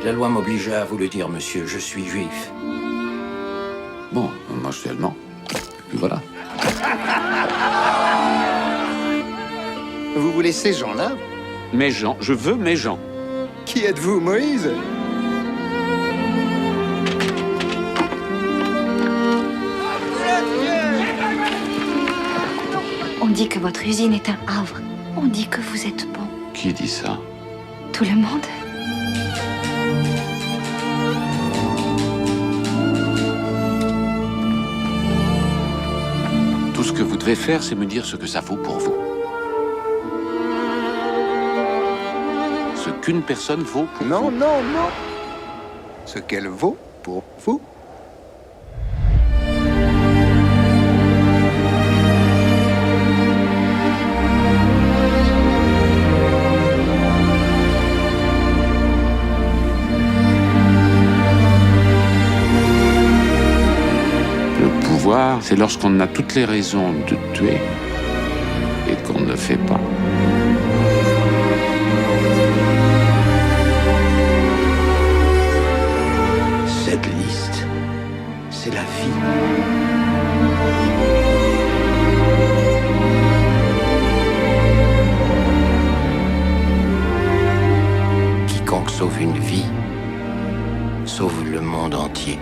La loi m'obligeait à vous le dire, monsieur, je suis juif. Bon, moi je suis allemand. Et puis voilà. Vous voulez ces gens-là? Mes gens, je veux mes gens. Qui êtes-vous, Moïse? On dit que votre usine est un havre. On dit que vous êtes bon. Qui dit ça? Tout le monde. Tout ce que vous devez faire, c'est me dire ce que ça vaut pour vous. Ce qu'une personne vaut pour Non, vous. non, non. Ce qu'elle vaut pour vous. Le pouvoir, c'est lorsqu'on a toutes les raisons de tuer et qu'on ne le fait pas. Cette liste, c'est la vie. Quiconque sauve une vie, sauve le monde entier.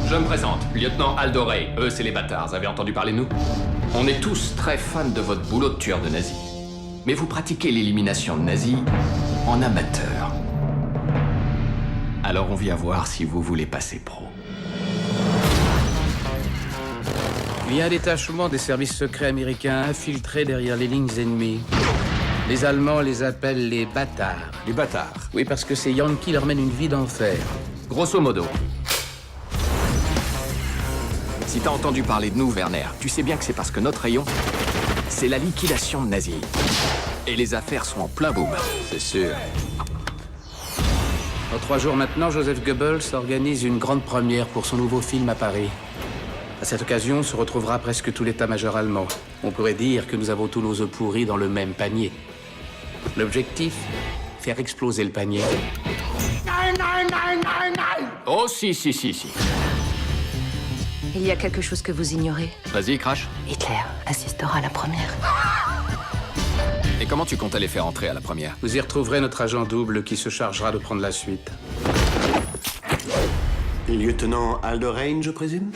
Je me présente, lieutenant Aldorey. Eux, c'est les bâtards. Vous avez entendu parler de nous? On est tous très fans de votre boulot de tueur de nazis. Mais vous pratiquez l'élimination de nazis en amateur. Alors on vient voir si vous voulez passer pro. Il y a un détachement des services secrets américains infiltré derrière les lignes ennemies. Les Allemands les appellent les bâtards. Les bâtards. Oui, parce que ces Yankees leur mènent une vie d'enfer. Grosso modo. Si t'as entendu parler de nous, Werner, tu sais bien que c'est parce que notre rayon, c'est la liquidation de nazis. Et les affaires sont en plein boom. C'est sûr. Dans 3 jours maintenant, Joseph Goebbels organise une grande première pour son nouveau film à Paris. À cette occasion, se retrouvera presque tout l'état-major allemand. On pourrait dire que nous avons tous nos œufs pourris dans le même panier. L'objectif, faire exploser le panier. Oh, si. Il y a quelque chose que vous ignorez. Vas-y, crash. Hitler assistera à la première. Et comment tu comptes les faire entrer à la première? Vous y retrouverez notre agent double qui se chargera de prendre la suite. Lieutenant Alderaan, je présume?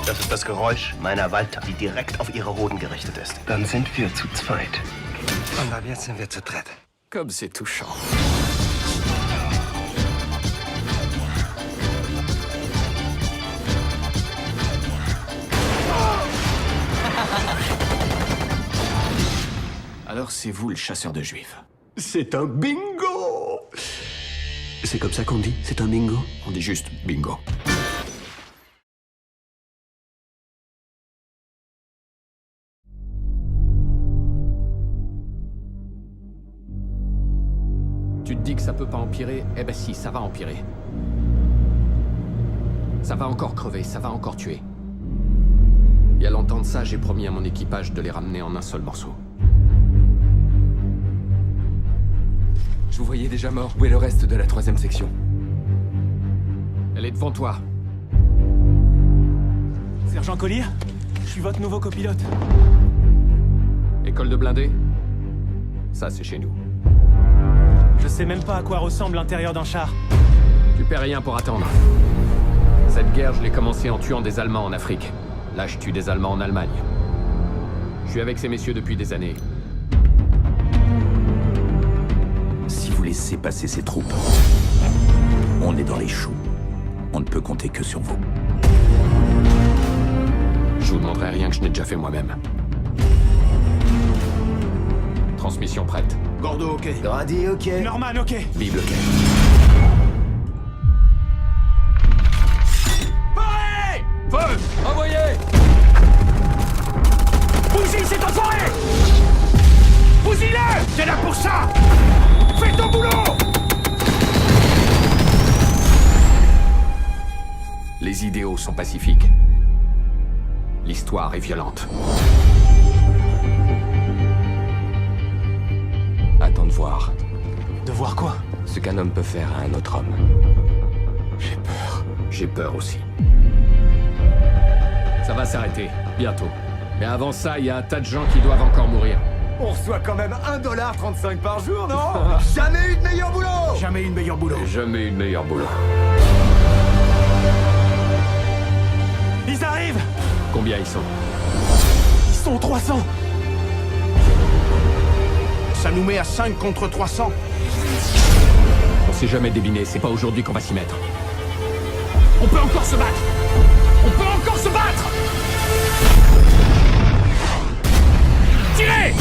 Das ist das Geräusch meiner Walter, die direkt auf ihre Hoden gerichtet ist. Dann sind wir zu zweit. Und ab jetzt sind wir zu dritt. Comme c'est touchant. Alors c'est vous le chasseur de juifs? C'est un bingo! C'est comme ça qu'on dit? C'est un bingo? On dit juste bingo. Tu te dis que ça peut pas empirer? Eh ben si, ça va empirer. Ça va encore crever, ça va encore tuer. Il y a longtemps de ça, j'ai promis à mon équipage de les ramener en un seul morceau. Je vous voyais déjà mort. Où est le reste de la 3e section? Elle est devant toi. Sergent Collier, je suis votre nouveau copilote. École de blindés? Ça, c'est chez nous. Je sais même pas à quoi ressemble l'intérieur d'un char. Tu perds rien pour attendre. Cette guerre, je l'ai commencée en tuant des Allemands en Afrique. Là, je tue des Allemands en Allemagne. Je suis avec ces messieurs depuis des années. Si vous laissez passer ces troupes, on est dans les choux. On ne peut compter que sur vous. Je vous demanderai rien que je n'ai déjà fait moi-même. Transmission prête. Gordo, ok. Grady, ok. Norman, ok. Vive le quai. Paré! Feu! Envoyez! Bousille cet enfoiré! Bousille-le! T'es là pour ça! Fais ton boulot! Les idéaux sont pacifiques. L'histoire est violente. Attends de voir. De voir quoi? Ce qu'un homme peut faire à un autre homme. J'ai peur. J'ai peur aussi. Ça va s'arrêter, bientôt. Mais avant ça, il y a un tas de gens qui doivent encore mourir. On reçoit quand même 1,35$ par jour, non? Jamais eu de meilleur boulot! Jamais eu de meilleur boulot. Jamais eu de meilleur boulot. Ils arrivent! Combien ils sont? Ils sont 300! Ça nous met à 5 contre 300. On s'est jamais débiné, c'est pas aujourd'hui qu'on va s'y mettre. On peut encore se battre! On peut encore se battre! Tirez!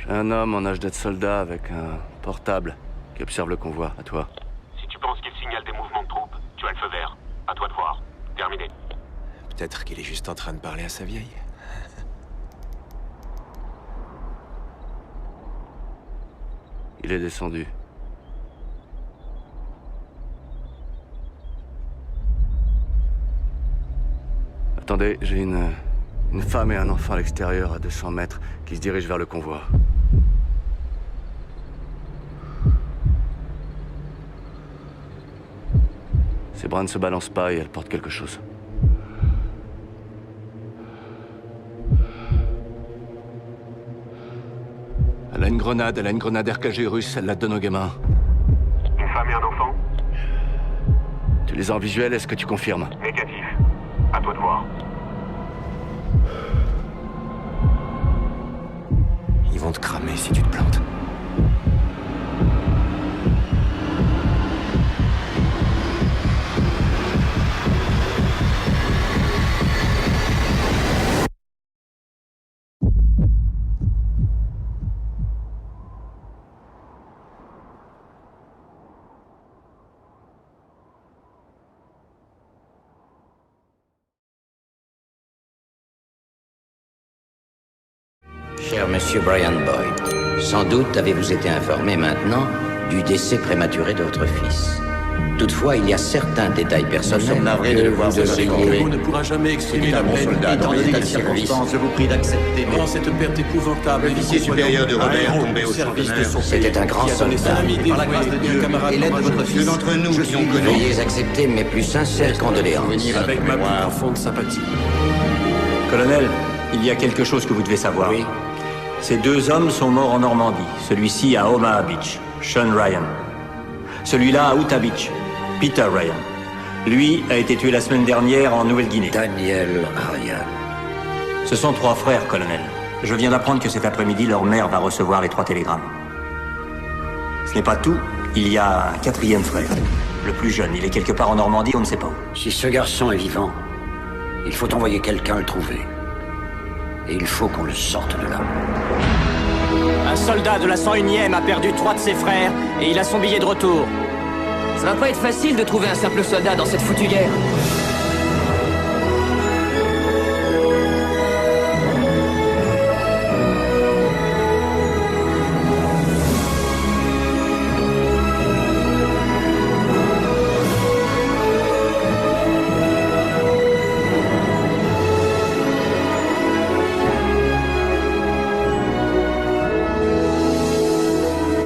J'ai un homme en âge d'être soldat avec un portable qui observe le convoi. À toi. Si tu penses qu'il signale des mouvements de troupes, tu as le feu vert. À toi de voir. Terminé. Peut-être qu'il est juste en train de parler à sa vieille. Il est descendu. Attendez, j'ai une femme et un enfant à l'extérieur à 200 mètres qui se dirigent vers le convoi. Ses bras ne se balancent pas et elle porte quelque chose. Elle Elle a une grenade RKG russe, elle la donne aux gamins. Une femme et un enfant? Tu les as en visuel, est-ce que tu confirmes? Négatif. À toi de voir. Ils vont te cramer si tu te plantes. Cher monsieur Brian Boyd, sans doute avez-vous été informé maintenant du décès prématuré de votre fils. Toutefois, il y a certains détails personnels que vous devriez... On ne pourra jamais exprimer la peine dans les circonstances. Je vous prie d'accepter. Durant cette perte épouvantable, L'officier supérieur de Robert tombé au service de son pays. C'était un grand soldat. Par la grâce de Dieu, et l'aide de votre fils. D'entre nous qui ont connu. Veuillez accepter mes plus sincères condoléances. Avec ma plus profonde sympathie. Colonel, il y a quelque chose que vous devez savoir. Oui. Ces deux hommes sont morts en Normandie. Celui-ci à Omaha Beach, Sean Ryan. Celui-là à Utah Beach, Peter Ryan. Lui a été tué la semaine dernière en Nouvelle-Guinée. Daniel Ryan. Ce sont trois frères, colonel. Je viens d'apprendre que cet après-midi, leur mère va recevoir les 3 télégrammes. Ce n'est pas tout. Il y a un 4e frère. Le plus jeune, il est quelque part en Normandie, on ne sait pas où. Si ce garçon est vivant, il faut envoyer quelqu'un le trouver. Et il faut qu'on le sorte de là. Un soldat de la 101e a perdu 3 de ses frères et il a son billet de retour. Ça va pas être facile de trouver un simple soldat dans cette foutue guerre.